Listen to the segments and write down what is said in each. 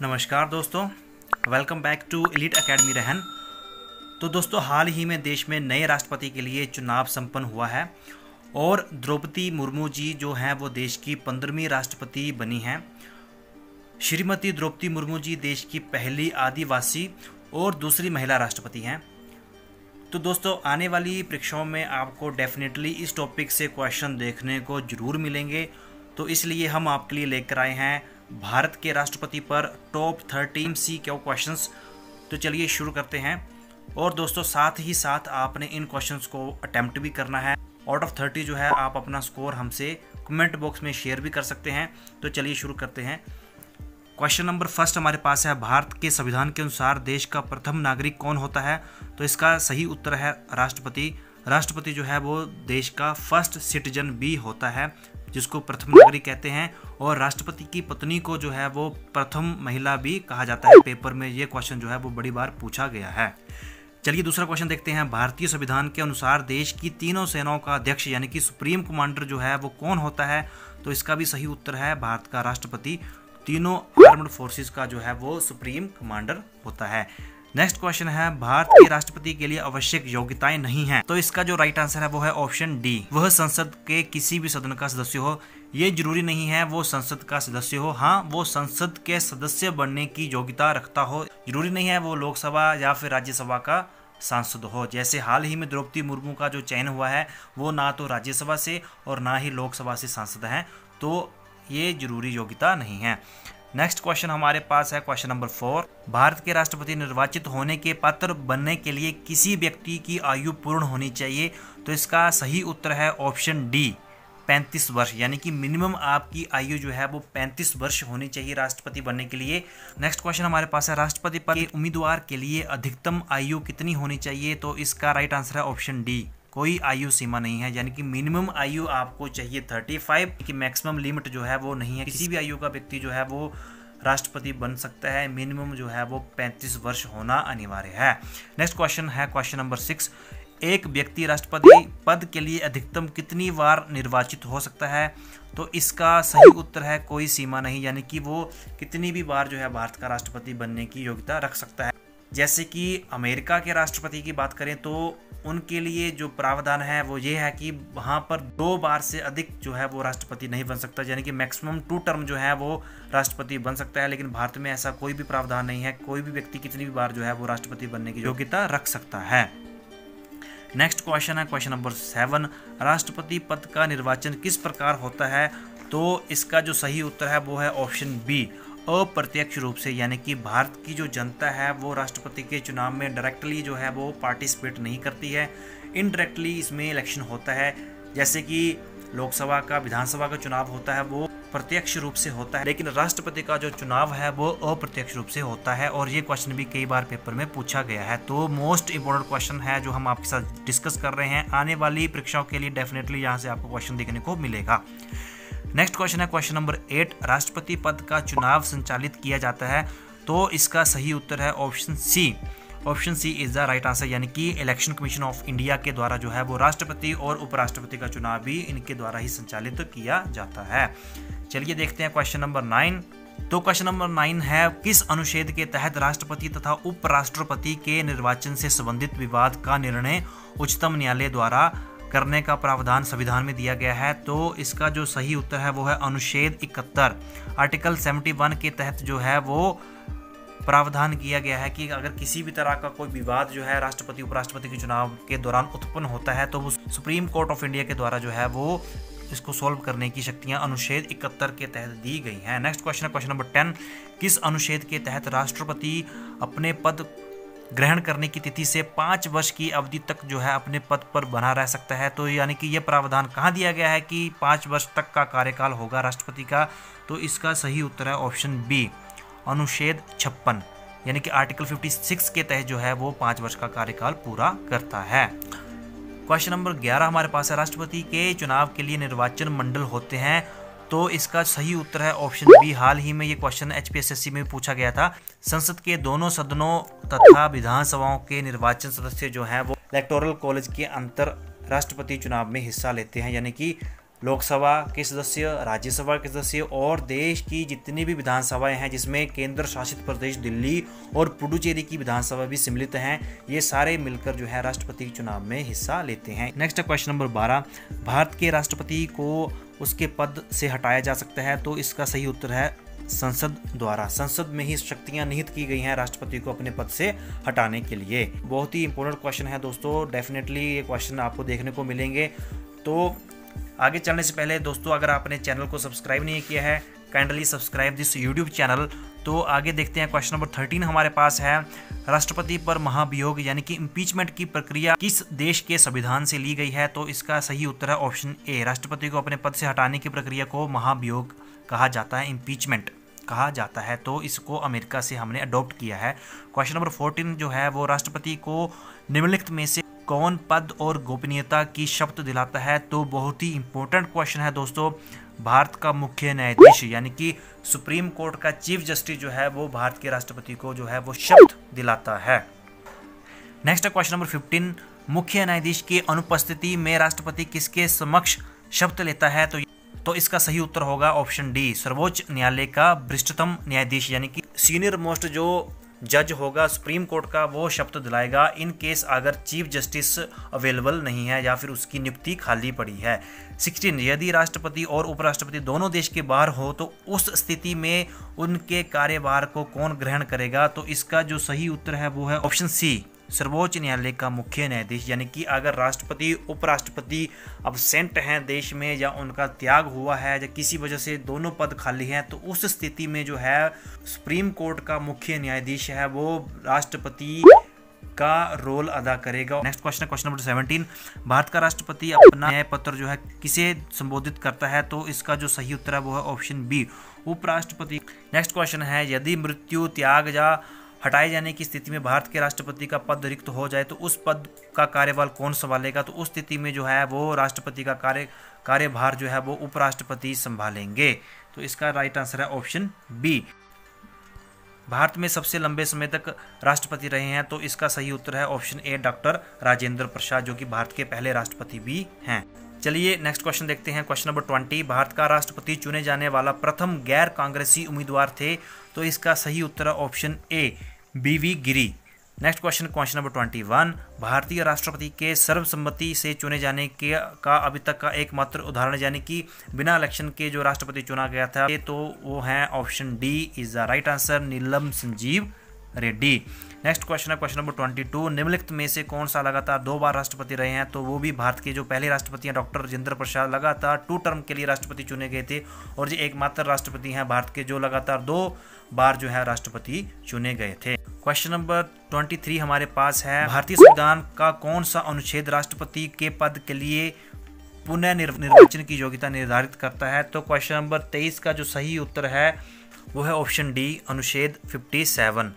नमस्कार दोस्तों, welcome back to elite academy Rahan. तो दोस्तों, हाल ही में देश में नए राष्ट्रपति के लिए चुनाव संपन्न हुआ है और द्रौपदी मुर्मू जी जो हैं वो देश की 15वीं राष्ट्रपति बनी हैं। श्रीमती द्रौपदी मुर्मू जी देश की पहली आदिवासी और दूसरी महिला राष्ट्रपति हैं। तो दोस्तों, आने वाली परीक्षाओं में आपको डेफिनेटली इस टॉपिक से क्वेश्चन देखने को जरूर मिलेंगे। तो इसलिए हम आपके लिए लेकर आए हैं भारत के राष्ट्रपति पर टॉप 13 MCQ क्वेश्चंस। तो चलिए शुरू करते हैं। और दोस्तों, साथ ही साथ आपने इन क्वेश्चंस को अटेम्प्ट भी करना है। आउट ऑफ 30 जो है आप अपना स्कोर हमसे कमेंट बॉक्स में शेयर भी कर सकते हैं। तो चलिए शुरू करते हैं। क्वेश्चन नंबर फर्स्ट हमारे पास है, भारत के संविधान के अनुसार देश का प्रथम नागरिक कौन होता है? तो इसका सही उत्तर है राष्ट्रपति। राष्ट्रपति जो है वो देश का फर्स्ट सिटीजन भी होता है, जिसको प्रथम नागरिक कहते हैं। और राष्ट्रपति की पत्नी को जो है वो प्रथम महिला भी कहा जाता है। पेपर में ये क्वेश्चन जो है वो बड़ी बार पूछा गया है। चलिए दूसरा क्वेश्चन देखते हैं। भारतीय संविधान के अनुसार देश की तीनों सेनाओं का अध्यक्ष यानी कि सुप्रीम कमांडर जो है वो कौन होता है? तो इसका भी सही उत्तर है भारत का राष्ट्रपति। तीनों आर्म्ड फोर्सेस का जो है वो सुप्रीम कमांडर होता है। नेक्स्ट क्वेश्चन है, भारत के राष्ट्रपति के लिए आवश्यक योग्यताएं नहीं हैं। तो इसका जो राइट आंसर है वो है ऑप्शन डी, वह संसद के किसी भी सदन का सदस्य हो। ये जरूरी नहीं है वो संसद का सदस्य हो, हाँ वो संसद के सदस्य बनने की योग्यता रखता हो। जरूरी नहीं है वो लोकसभा या फिर राज्यसभा का सांसद हो। जैसे हाल ही में द्रौपदी मुर्मू का जो चयन हुआ है वो ना तो राज्यसभा से और ना ही लोकसभा से सांसद हैं, तो ये जरूरी योग्यता नहीं है। नेक्स्ट क्वेश्चन हमारे पास है क्वेश्चन नंबर 4, भारत के राष्ट्रपति निर्वाचित होने के पात्र बनने के लिए किसी व्यक्ति की आयु पूर्ण होनी चाहिए। तो इसका सही उत्तर है ऑप्शन डी, 35 वर्ष, यानी कि मिनिमम आपकी आयु जो है वो 35 वर्ष होनी चाहिए राष्ट्रपति बनने के लिए। नेक्स्ट क्वेश्चन हमारे पास है, राष्ट्रपति पद के उम्मीदवार के लिए अधिकतम आयु कितनी होनी चाहिए? तो इसका राइट आंसर है ऑप्शन डी, कोई आयु सीमा नहीं है, यानी कि मिनिमम आयु आपको चाहिए 35 की मैक्सिमम लिमिट जो है वो नहीं है। किसी भी आयु का व्यक्ति जो है वो राष्ट्रपति बन सकता है, मिनिमम जो है वो 35 वर्ष होना अनिवार्य है। नेक्स्ट क्वेश्चन है क्वेश्चन नंबर 6, एक व्यक्ति राष्ट्रपति पद के लिए अधिकतम कितनी बार निर्वाचित हो सकता है? तो इसका सही उत्तर है कोई सीमा नहीं, यानी कि वो कितनी भी बार जो है भारत का राष्ट्रपति बनने की योग्यता रख सकता है। जैसे कि अमेरिका के राष्ट्रपति की बात करें तो उनके लिए जो प्रावधान है वो ये है कि वहाँ पर 2 बार से अधिक जो है वो राष्ट्रपति नहीं बन सकता, यानी कि मैक्सिमम 2 टर्म जो है वो राष्ट्रपति बन सकता है। लेकिन भारत में ऐसा कोई भी प्रावधान नहीं है, कोई भी व्यक्ति कितनी भी बार जो है वो राष्ट्रपति बनने की योग्यता रख सकता है। नेक्स्ट क्वेश्चन है क्वेश्चन नंबर 7, राष्ट्रपति पद का निर्वाचन किस प्रकार होता है? तो इसका जो सही उत्तर है वो है ऑप्शन बी, अप्रत्यक्ष रूप से, यानी कि भारत की जो जनता है वो राष्ट्रपति के चुनाव में डायरेक्टली जो है वो पार्टिसिपेट नहीं करती है। इनडायरेक्टली इसमें इलेक्शन होता है। जैसे कि लोकसभा का, विधानसभा का चुनाव होता है वो प्रत्यक्ष रूप से होता है, लेकिन राष्ट्रपति का जो चुनाव है वो अप्रत्यक्ष रूप से होता है। और ये क्वेश्चन भी कई बार पेपर में पूछा गया है। तो मोस्ट इंपोर्टेंट क्वेश्चन है जो हम आपके साथ डिस्कस कर रहे हैं। आने वाली परीक्षाओं के लिए डेफिनेटली यहाँ से आपको क्वेश्चन देखने को मिलेगा। नेक्स्ट क्वेश्चन है क्वेश्चन नंबर 8, राष्ट्रपति पद का चुनाव संचालित किया जाता है। तो इसका सही उत्तर है option C, option C is the right answer, यानी कि इलेक्शन कमीशन ऑफ इंडिया के द्वारा जो है वो राष्ट्रपति और उपराष्ट्रपति का चुनाव भी इनके द्वारा ही संचालित किया जाता है। चलिए देखते हैं क्वेश्चन नंबर 9। तो क्वेश्चन नंबर 9 है, किस अनुच्छेद के तहत राष्ट्रपति तथा उपराष्ट्रपति के निर्वाचन से संबंधित विवाद का निर्णय उच्चतम न्यायालय द्वारा करने का प्रावधान संविधान में दिया गया है? तो इसका जो सही उत्तर है वो है अनुच्छेद 71, आर्टिकल 71 के तहत जो है वो प्रावधान किया गया है कि अगर किसी भी तरह का कोई विवाद जो है राष्ट्रपति उपराष्ट्रपति के चुनाव के दौरान उत्पन्न होता है तो वो सुप्रीम कोर्ट ऑफ इंडिया के द्वारा जो है वो इसको सॉल्व करने की शक्तियां अनुच्छेद 71 के तहत दी गई हैं। नेक्स्ट क्वेश्चन है क्वेश्चन नंबर 10, किस अनुच्छेद के तहत राष्ट्रपति अपने पद ग्रहण करने की तिथि से 5 वर्ष की अवधि तक जो है अपने पद पर बना रह सकता है? तो यानी कि ये प्रावधान कहाँ दिया गया है कि 5 वर्ष तक का कार्यकाल होगा राष्ट्रपति का? तो इसका सही उत्तर है ऑप्शन बी, अनुच्छेद 56, यानी कि आर्टिकल 56 के तहत जो है वो 5 वर्ष का कार्यकाल पूरा करता है। क्वेश्चन नंबर 11 हमारे पास है, राष्ट्रपति के चुनाव के लिए निर्वाचन मंडल होते हैं। तो इसका सही उत्तर है ऑप्शन बी। हाल ही में ये क्वेश्चन HPSSC में पूछा गया था। संसद के दोनों सदनों तथा विधानसभाओं के निर्वाचन सदस्य जो हैं वो इलेक्टोरल कॉलेज के अंतर राष्ट्रपति चुनाव में हिस्सा लेते हैं, यानी कि लोकसभा के सदस्य, राज्यसभा के सदस्य और देश की जितनी भी विधानसभाएं हैं जिसमें केंद्र शासित प्रदेश दिल्ली और पुडुचेरी की विधानसभा भी सम्मिलित हैं, ये सारे मिलकर जो है राष्ट्रपति के चुनाव में हिस्सा लेते हैं। नेक्स्ट क्वेश्चन नंबर 12, भारत के राष्ट्रपति को उसके पद से हटाया जा सकता है, तो इसका सही उत्तर है संसद द्वारा। संसद में ही शक्तियां निहित की गई हैं राष्ट्रपति को अपने पद से हटाने के लिए। बहुत ही इंपॉर्टेंट क्वेश्चन है दोस्तों, डेफिनेटली ये क्वेश्चन आपको देखने को मिलेंगे। तो आगे चलने से पहले दोस्तों, अगर आपने चैनल को सब्सक्राइब नहीं किया है, kindly subscribe this YouTube channel. तो आगे देखते हैं, क्वेश्चन नंबर 13 हमारे पास है, राष्ट्रपति पर महाभियोग यानी कि इम्पीचमेंट की प्रक्रिया किस देश के संविधान से ली गई है, तो इसका सही उत्तर है ऑप्शन ए। राष्ट्रपति को अपने पद से हटाने की प्रक्रिया को महाभियोग कहा जाता है, इम्पीचमेंट कहा जाता है, तो इसको अमेरिका से हमने अडॉप्ट किया है। क्वेश्चन नंबर 14 जो है वो, राष्ट्रपति को निम्नलिखित में से कौन पद और गोपनीयता की शपथ दिलाता है, तो बहुत ही इंपॉर्टेंट क्वेश्चन है दोस्तों। भारत का मुख्य न्यायाधीश यानी कि सुप्रीम कोर्ट का चीफ जस्टिस जो है वो भारत के राष्ट्रपति को जो है वो शपथ दिलाता है। नेक्स्ट क्वेश्चन नंबर 15, मुख्य न्यायाधीश की अनुपस्थिति में राष्ट्रपति किसके समक्ष शपथ लेता है, तो इसका सही उत्तर होगा ऑप्शन डी, सर्वोच्च न्यायालय का वरिष्ठतम न्यायाधीश यानी कि सीनियर मोस्ट जो जज होगा सुप्रीम कोर्ट का, वो शपथ दिलाएगा इन केस अगर चीफ जस्टिस अवेलेबल नहीं है या फिर उसकी नियुक्ति खाली पड़ी है। 16, यदि राष्ट्रपति और उपराष्ट्रपति दोनों देश के बाहर हो तो उस स्थिति में उनके कार्यभार को कौन ग्रहण करेगा, तो इसका जो सही उत्तर है वो है ऑप्शन सी, सर्वोच्च न्यायालय का मुख्य न्यायाधीश। यानी कि अगर राष्ट्रपति उपराष्ट्रपति अब्सेंट हैं देश में, या उनका त्याग हुआ है, या किसी वजह से दोनों पद खाली हैं, तो उस स्थिति में जो है सुप्रीम कोर्ट का मुख्य न्यायाधीश है वो राष्ट्रपति का रोल अदा करेगा। नेक्स्ट क्वेश्चन है क्वेश्चन नंबर 17, भारत का राष्ट्रपति अपना न्याय पत्र जो है किसे संबोधित करता है, तो इसका जो सही उत्तर है वो है ऑप्शन बी, उपराष्ट्रपति। नेक्स्ट क्वेश्चन है, यदि मृत्यु, त्याग या हटाए जाने की स्थिति में भारत के राष्ट्रपति का पद रिक्त हो जाए तो उस पद का कार्यभार कौन संभालेगा, तो उस स्थिति में जो है वो राष्ट्रपति का कार्यभार जो है वो उपराष्ट्रपति संभालेंगे। तो इसका राइट आंसर है ऑप्शन बी। भारत में सबसे लंबे समय तक राष्ट्रपति रहे हैं, तो इसका सही उत्तर है option A, doctor Rajendra Prasad, जो कि भारत के पहले राष्ट्रपति भी हैं। चलिए नेक्स्ट क्वेश्चन देखते हैं, क्वेश्चन नंबर 20, भारत का राष्ट्रपति चुने जाने वाला प्रथम गैर कांग्रेसी उम्मीदवार थे, तो इसका सही उत्तर है ऑप्शन ए, बीवी गिरी। नेक्स्ट क्वेश्चन नंबर 21, भारतीय राष्ट्रपति के सर्वसम्मति से चुने जाने का अभी तक का एकमात्र उदाहरण यानी कि बिना इलेक्शन के जो राष्ट्रपति चुना गया था, तो वो है option D is the right answer, Neelam Sanjeev Reddy. Next question है क्वेश्चन नंबर 22, निम्नलिखित में से कौन सा लगातार 2 बार राष्ट्रपति रहे हैं, तो वो भी भारत के जो पहले राष्ट्रपति हैं डॉक्टर राजेंद्र प्रसाद लगातार 2 टर्म के लिए राष्ट्रपति चुने गए थे, और ये एकमात्र राष्ट्रपति हैं भारत के जो लगातार 2 बार जो है राष्ट्रपति चुने गए थे। क्वेश्चन नंबर 23 हमारे पास है, भारतीय संविधान का कौन सा अनुच्छेद राष्ट्रपति के पद के लिए पुनः निर्वाचन की योग्यता निर्धारित करता है, तो क्वेश्चन नंबर 23 का जो सही उत्तर है वो है ऑप्शन डी, अनुच्छेद 57,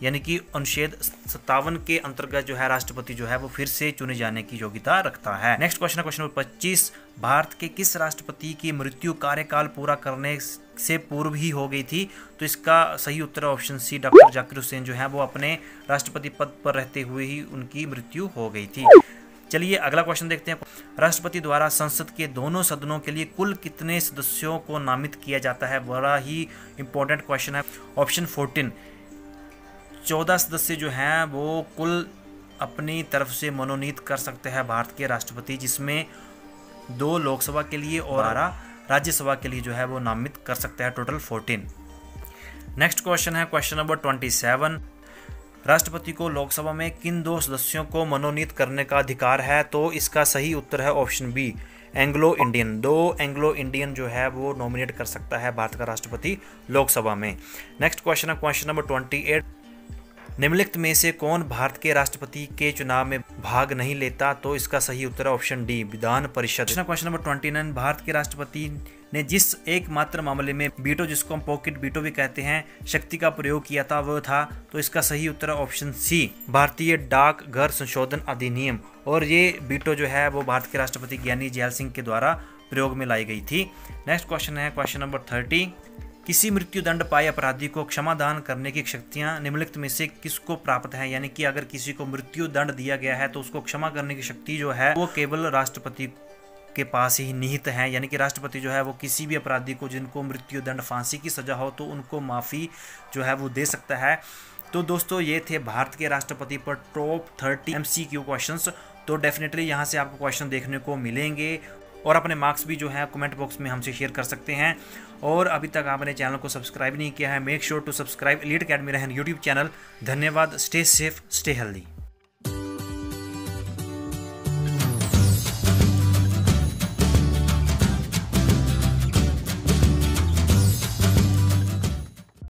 यानी कि अनुच्छेद 57 के अंतर्गत जो है राष्ट्रपति जो है वो फिर से चुने जाने की योग्यता रखता है। नेक्स्ट क्वेश्चन नंबर 25, भारत के किस राष्ट्रपति की मृत्यु कार्यकाल पूरा करने से पूर्व ही हो गई थी, तो इसका सही उत्तर option C, doctor Zakir Hussain जो है वो अपने राष्ट्रपति पद पर रहते हुए ही उनकी मृत्यु हो गई थी। चलिए अगला क्वेश्चन देखते हैं, राष्ट्रपति द्वारा संसद के दोनों सदनों के लिए कुल कितने सदस्यों को नामित किया जाता है, बड़ा ही इंपॉर्टेंट क्वेश्चन है। ऑप्शन 14, 14 सदस्य जो हैं वो कुल अपनी तरफ से मनोनीत कर सकते हैं भारत के राष्ट्रपति, जिसमें 2 लोकसभा के लिए और 12 राज्यसभा के लिए जो है वो नामित कर सकते हैं, टोटल 14। नेक्स्ट क्वेश्चन है क्वेश्चन नंबर 27, राष्ट्रपति को लोकसभा में किन 2 सदस्यों को मनोनीत करने का अधिकार है, तो इसका सही उत्तर है option B, Anglo Indian. 2 Anglo Indian जो है वो नॉमिनेट कर सकता है भारत का राष्ट्रपति लोकसभा में। नेक्स्ट क्वेश्चन है क्वेश्चन नंबर 28, निम्नलिखित में से कौन भारत के राष्ट्रपति के चुनाव में भाग नहीं लेता, तो इसका सही उत्तर है option D, Vidhan Parishad. Question number 29, Bharat के राष्ट्रपति ने जिस एकमात्र मामले में वीटो, जिसको हम पॉकेट वीटो भी कहते हैं, शक्ति का प्रयोग किया था वो था, तो इसका सही उत्तर है ऑप्शन सी, भारतीय डाक घर संशोधन अधिनियम। और ये वीटो जो है वो भारत के राष्ट्रपति ज्ञानी जैल सिंह के द्वारा प्रयोग में लाई गई थी। नेक्स्ट क्वेश्चन है क्वेश्चन नंबर 30, किसी मृत्यु दंड पाए अपराधी को क्षमादान करने की शक्तियां निम्नलिखित में से किसको प्राप्त है, यानी कि अगर किसी को मृत्यु दंड दिया गया है तो उसको क्षमा करने की शक्ति जो है वो केवल राष्ट्रपति के पास ही निहित हैं, यानी कि राष्ट्रपति जो है वो किसी भी अपराधी को जिनको मृत्यु दंड फांसी की सज़ा हो तो उनको माफ़ी जो है वो दे सकता है। तो दोस्तों ये थे भारत के राष्ट्रपति पर टॉप 30 MCQ क्वेश्चंस। तो डेफिनेटली यहाँ से आपको क्वेश्चन देखने को मिलेंगे और अपने मार्क्स भी जो है कमेंट बॉक्स में हमसे शेयर कर सकते हैं। और अभी तक आपने चैनल को सब्सक्राइब नहीं किया है, make sure to subscribe elite academy Rahan YouTube channel. धन्यवाद। Stay safe, stay healthy.